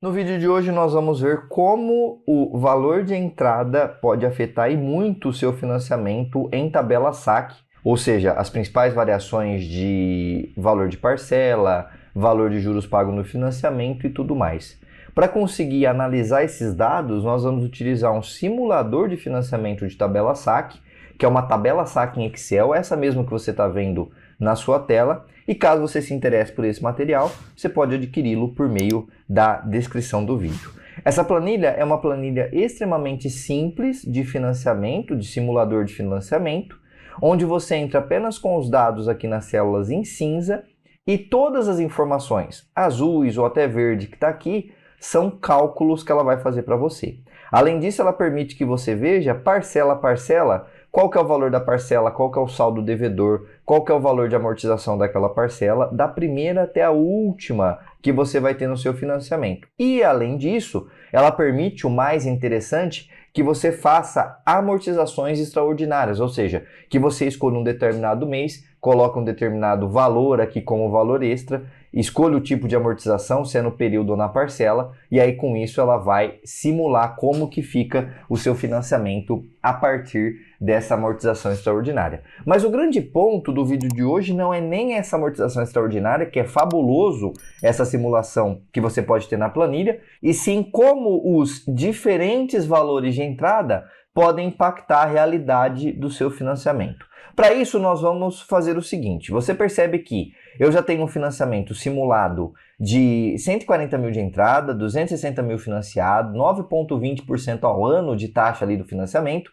No vídeo de hoje nós vamos ver como o valor de entrada pode afetar e muito o seu financiamento em tabela saque, ou seja, as principais variações de valor de parcela, valor de juros pago no financiamento e tudo mais. Para conseguir analisar esses dados, nós vamos utilizar um simulador de financiamento de tabela saque, que é uma tabela saque em Excel, essa mesma que você está vendo na sua tela. E caso você se interesse por esse material, você pode adquiri-lo por meio da descrição do vídeo. Essa planilha é uma planilha extremamente simples de financiamento, de simulador de financiamento, onde você entra apenas com os dados aqui nas células em cinza e todas as informações azuis ou até verde que está aqui são cálculos que ela vai fazer para você. Além disso, ela permite que você veja parcela a parcela, qual que é o valor da parcela, qual que é o saldo devedor, qual que é o valor de amortização daquela parcela, da primeira até a última que você vai ter no seu financiamento. E além disso, ela permite o mais interessante, que você faça amortizações extraordinárias, ou seja, que você escolha um determinado mês, coloque um determinado valor aqui como valor extra, escolha o tipo de amortização, se é no período ou na parcela, e aí com isso ela vai simular como que fica o seu financiamento a partir dessa amortização extraordinária. Mas o grande ponto do vídeo de hoje não é nem essa amortização extraordinária, que é fabuloso essa simulação que você pode ter na planilha, e sim como os diferentes valores de entrada podem impactar a realidade do seu financiamento. Para isso, nós vamos fazer o seguinte: você percebe que eu já tenho um financiamento simulado de 140 mil de entrada, 260 mil financiado, 9,20% ao ano de taxa ali do financiamento,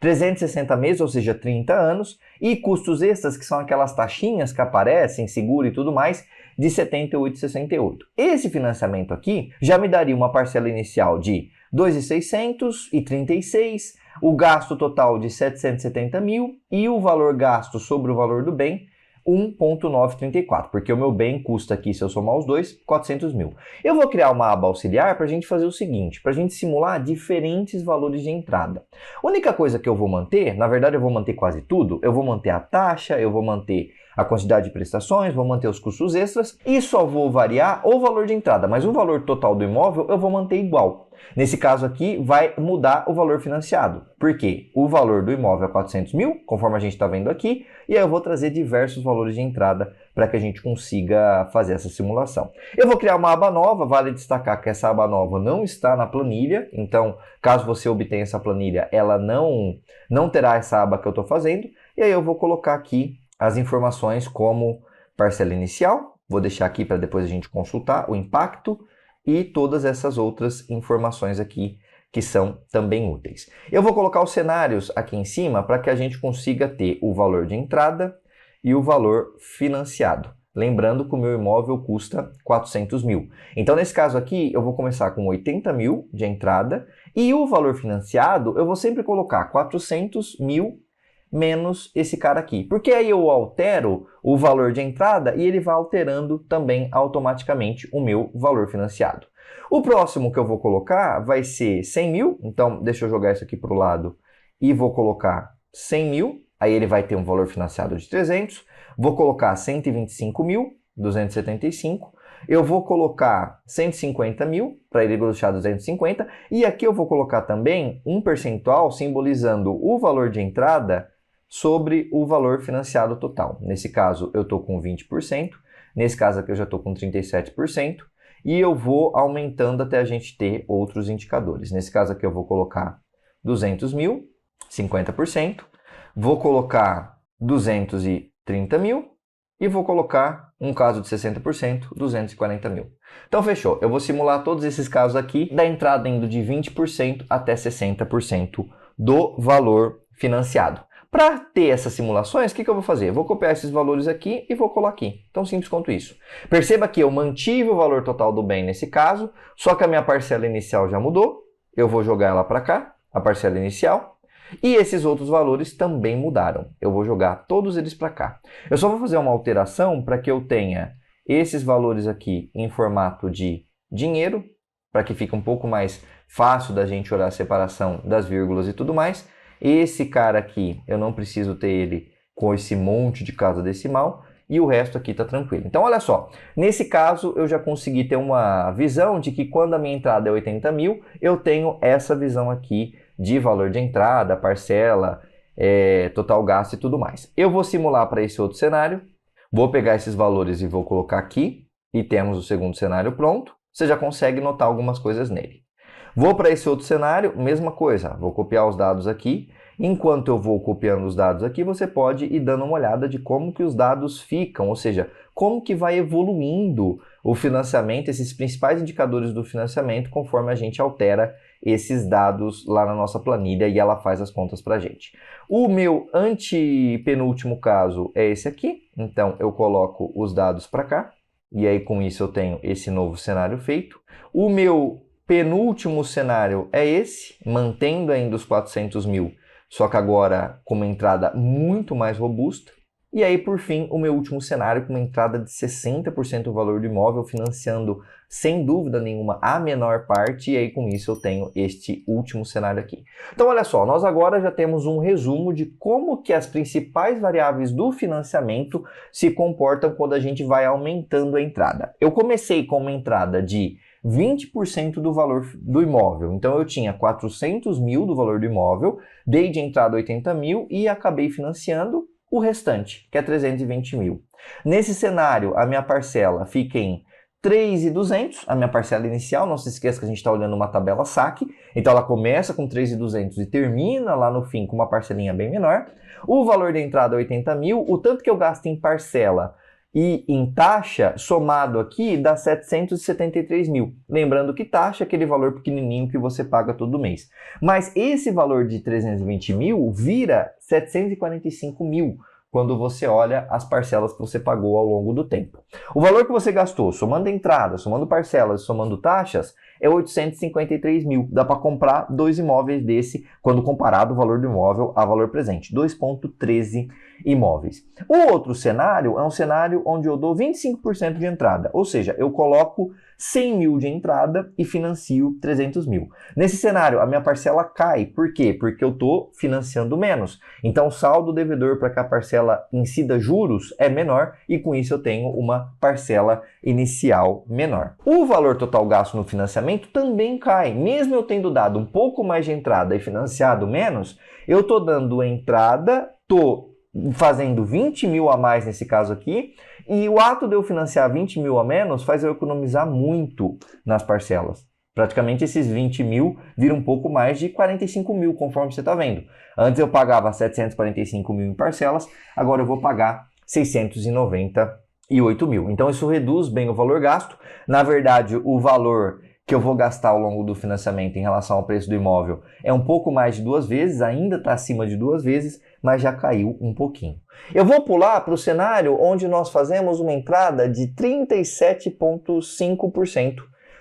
360 meses, ou seja, 30 anos, e custos extras, que são aquelas taxinhas que aparecem, seguro e tudo mais, de 78,68. Esse financiamento aqui já me daria uma parcela inicial de 2.636, o gasto total de 770 mil e o valor gasto sobre o valor do bem 1,934, porque o meu bem custa aqui, se eu somar os dois, 400 mil. Eu vou criar uma aba auxiliar para a gente fazer o seguinte, para a gente simular diferentes valores de entrada. A única coisa que eu vou manter, na verdade eu vou manter quase tudo, eu vou manter a taxa, eu vou manter a quantidade de prestações, vou manter os custos extras e só vou variar o valor de entrada, mas o valor total do imóvel eu vou manter igual. Nesse caso aqui, vai mudar o valor financiado. Por quê? O valor do imóvel é 400 mil, conforme a gente está vendo aqui, e aí eu vou trazer diversos valores de entrada para que a gente consiga fazer essa simulação. Eu vou criar uma aba nova, vale destacar que essa aba nova não está na planilha, então caso você obtenha essa planilha, ela não terá essa aba que eu estou fazendo, e aí eu vou colocar aqui as informações como parcela inicial, vou deixar aqui para depois a gente consultar o impacto, e todas essas outras informações aqui que são também úteis. Eu vou colocar os cenários aqui em cima para que a gente consiga ter o valor de entrada e o valor financiado. Lembrando que o meu imóvel custa 400 mil. Então, nesse caso aqui, eu vou começar com 80 mil de entrada e o valor financiado eu vou sempre colocar 400 mil menos esse cara aqui. Porque aí eu altero o valor de entrada e ele vai alterando também automaticamente o meu valor financiado. O próximo que eu vou colocar vai ser 100 mil. Então, deixa eu jogar isso aqui para o lado e vou colocar 100 mil. Aí ele vai ter um valor financiado de 300. Vou colocar 125.275. Eu vou colocar 150 mil para ele deixar 250. E aqui eu vou colocar também um percentual simbolizando o valor de entrada sobre o valor financiado total. Nesse caso, eu estou com 20%, nesse caso aqui eu já estou com 37%, e eu vou aumentando até a gente ter outros indicadores. Nesse caso aqui eu vou colocar 200 mil, 50%, vou colocar 230 mil, e vou colocar, um caso de 60%, 240 mil. Então fechou, eu vou simular todos esses casos aqui, da entrada indo de 20% até 60% do valor financiado. Para ter essas simulações, o que eu vou fazer? Eu vou copiar esses valores aqui e vou colar aqui. Tão simples quanto isso. Perceba que eu mantive o valor total do bem nesse caso, só que a minha parcela inicial já mudou. Eu vou jogar ela para cá, a parcela inicial. E esses outros valores também mudaram. Eu vou jogar todos eles para cá. Eu só vou fazer uma alteração para que eu tenha esses valores aqui em formato de dinheiro, para que fique um pouco mais fácil da gente olhar a separação das vírgulas e tudo mais. Esse cara aqui, eu não preciso ter ele com esse monte de casa decimal. e o resto aqui está tranquilo. Então, olha só, nesse caso eu já consegui ter uma visão de que quando a minha entrada é 80 mil, eu tenho essa visão aqui de valor de entrada, parcela, total gasto e tudo mais. Eu vou simular para esse outro cenário, vou pegar esses valores e vou colocar aqui, e temos o segundo cenário pronto. Você já consegue notar algumas coisas nele. Vou para esse outro cenário, mesma coisa, vou copiar os dados aqui. Enquanto eu vou copiando os dados aqui, você pode ir dando uma olhada de como que os dados ficam, ou seja, como que vai evoluindo o financiamento, esses principais indicadores do financiamento, conforme a gente altera esses dados lá na nossa planilha e ela faz as contas para a gente. O meu antepenúltimo caso é esse aqui, então eu coloco os dados para cá, e aí com isso eu tenho esse novo cenário feito. O meu penúltimo cenário é esse, mantendo ainda os 400 mil, só que agora com uma entrada muito mais robusta. E aí, por fim, o meu último cenário com uma entrada de 60% do valor do imóvel, financiando sem dúvida nenhuma a menor parte, e aí com isso eu tenho este último cenário aqui. Então, olha só, nós agora já temos um resumo de como que as principais variáveis do financiamento se comportam quando a gente vai aumentando a entrada. Eu comecei com uma entrada de 20% do valor do imóvel. Então, eu tinha 400 mil do valor do imóvel, dei de entrada 80 mil e acabei financiando o restante, que é 320 mil. Nesse cenário, a minha parcela fica em 3.200, a minha parcela inicial. Não se esqueça que a gente está olhando uma tabela saque, então ela começa com 3.200 e termina lá no fim com uma parcelinha bem menor. O valor da entrada é 80 mil, o tanto que eu gasto em parcela e em taxa, somado aqui, dá 773 mil. Lembrando que taxa é aquele valor pequenininho que você paga todo mês. Mas esse valor de 320 mil vira 745 mil quando você olha as parcelas que você pagou ao longo do tempo. O valor que você gastou, somando entrada, somando parcelas, somando taxas, é 853 mil. Dá para comprar 2 imóveis desse, quando comparado o valor do imóvel a valor presente. 2,13 imóveis. O outro cenário é um cenário onde eu dou 25% de entrada, ou seja, eu coloco 100 mil de entrada e financio 300 mil. Nesse cenário, a minha parcela cai. Por quê? Porque eu estou financiando menos. Então, o saldo devedor para que a parcela incida juros é menor e com isso eu tenho uma parcela inicial menor. O valor total gasto no financiamento também cai. Mesmo eu tendo dado um pouco mais de entrada e financiado menos, eu estou dando entrada, estou fazendo 20 mil a mais nesse caso aqui, e o ato de eu financiar 20 mil a menos faz eu economizar muito nas parcelas. Praticamente esses 20 mil viram um pouco mais de 45 mil, conforme você está vendo. Antes eu pagava 745 mil em parcelas, agora eu vou pagar 698 mil. Então isso reduz bem o valor gasto. Na verdade, o valor que eu vou gastar ao longo do financiamento em relação ao preço do imóvel é um pouco mais de 2 vezes, ainda está acima de 2 vezes, mas já caiu um pouquinho. Eu vou pular para o cenário onde nós fazemos uma entrada de 37,5%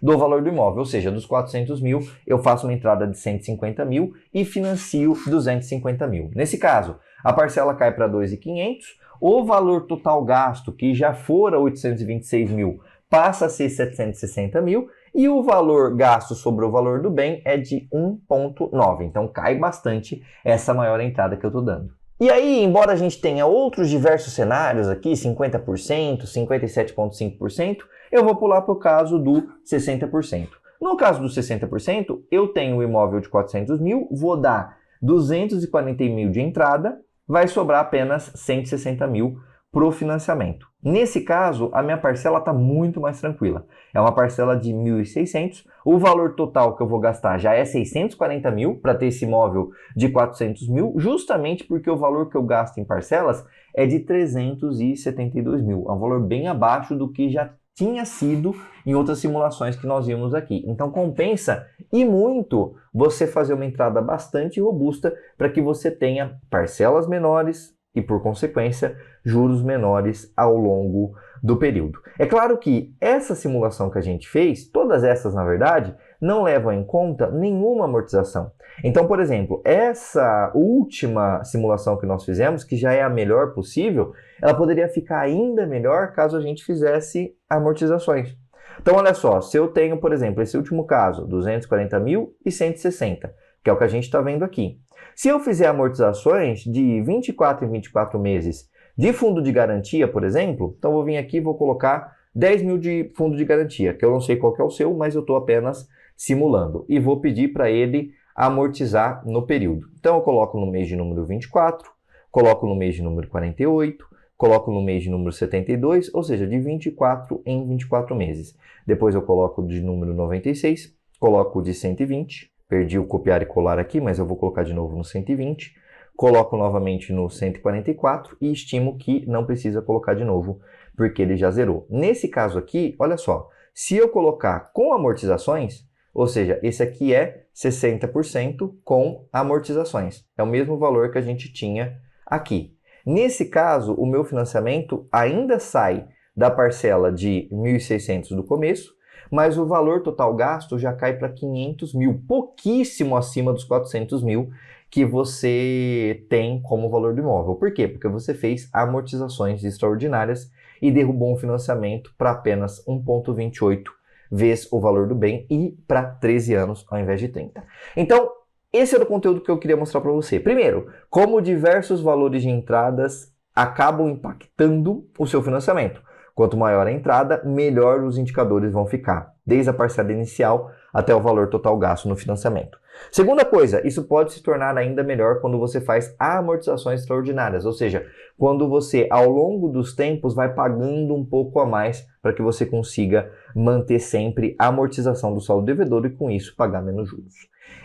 do valor do imóvel, ou seja, dos 400 mil, eu faço uma entrada de 150 mil e financio 250 mil. Nesse caso, a parcela cai para 2.500, o valor total gasto, que já fora 826 mil, passa a ser 760 mil, e o valor gasto sobre o valor do bem é de 1,9. Então cai bastante essa maior entrada que eu estou dando. E aí, embora a gente tenha outros diversos cenários aqui, 50%, 57,5%, eu vou pular para o caso do 60%. No caso do 60%, eu tenho o imóvel de 400 mil, vou dar 240 mil de entrada, vai sobrar apenas 160 mil para o financiamento. Nesse caso, a minha parcela está muito mais tranquila. É uma parcela de 1.600. O valor total que eu vou gastar já é 640 mil para ter esse imóvel de 400 mil, justamente porque o valor que eu gasto em parcelas é de 372 mil. É um valor bem abaixo do que já tinha sido em outras simulações que nós vimos aqui. Então compensa e muito você fazer uma entrada bastante robusta para que você tenha parcelas menores e, por consequência, juros menores ao longo do período. É claro que essa simulação que a gente fez, todas essas, na verdade, não levam em conta nenhuma amortização. Então, por exemplo, essa última simulação que nós fizemos, que já é a melhor possível, ela poderia ficar ainda melhor caso a gente fizesse amortizações. Então, olha só, se eu tenho, por exemplo, esse último caso, 240 mil e 160, que é o que a gente está vendo aqui. Se eu fizer amortizações de 24 em 24 meses, De fundo de garantia, por exemplo, então eu vou vir aqui e vou colocar 10 mil de fundo de garantia, que eu não sei qual que é o seu, mas eu estou apenas simulando. E vou pedir para ele amortizar no período. Então eu coloco no mês de número 24, coloco no mês de número 48, coloco no mês de número 72, ou seja, de 24 em 24 meses. Depois eu coloco de número 96, coloco de 120, perdi o copiar e colar aqui, mas eu vou colocar de novo no 120, coloco novamente no 144 e estimo que não precisa colocar de novo, porque ele já zerou. Nesse caso aqui, olha só, se eu colocar com amortizações, ou seja, esse aqui é 60% com amortizações. É o mesmo valor que a gente tinha aqui. Nesse caso, o meu financiamento ainda sai da parcela de 1.600 do começo, mas o valor total gasto já cai para 500 mil, pouquíssimo acima dos 400 mil que você tem como valor do imóvel. Por quê? Porque você fez amortizações extraordinárias e derrubou um financiamento para apenas 1,28 vezes o valor do bem e para 13 anos ao invés de 30. Então, esse era o conteúdo que eu queria mostrar para você. Primeiro, como diversos valores de entradas acabam impactando o seu financiamento. Quanto maior a entrada, melhor os indicadores vão ficar, desde a parcela inicial até o valor total gasto no financiamento. Segunda coisa, isso pode se tornar ainda melhor quando você faz amortizações extraordinárias, ou seja, quando você, ao longo dos tempos, vai pagando um pouco a mais para que você consiga manter sempre a amortização do saldo devedor e, com isso, pagar menos juros.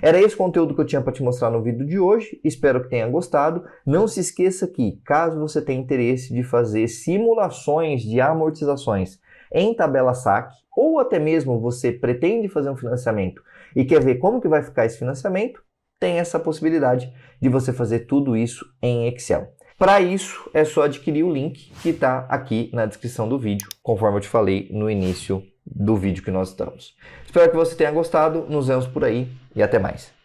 Era esse o conteúdo que eu tinha para te mostrar no vídeo de hoje, espero que tenha gostado. Não se esqueça que, caso você tenha interesse de fazer simulações de amortizações em tabela saque, ou até mesmo você pretende fazer um financiamento e quer ver como que vai ficar esse financiamento, tem essa possibilidade de você fazer tudo isso em Excel. Para isso, é só adquirir o link que está aqui na descrição do vídeo, conforme eu te falei no início do vídeo que nós estamos. Espero que você tenha gostado, nos vemos por aí e até mais.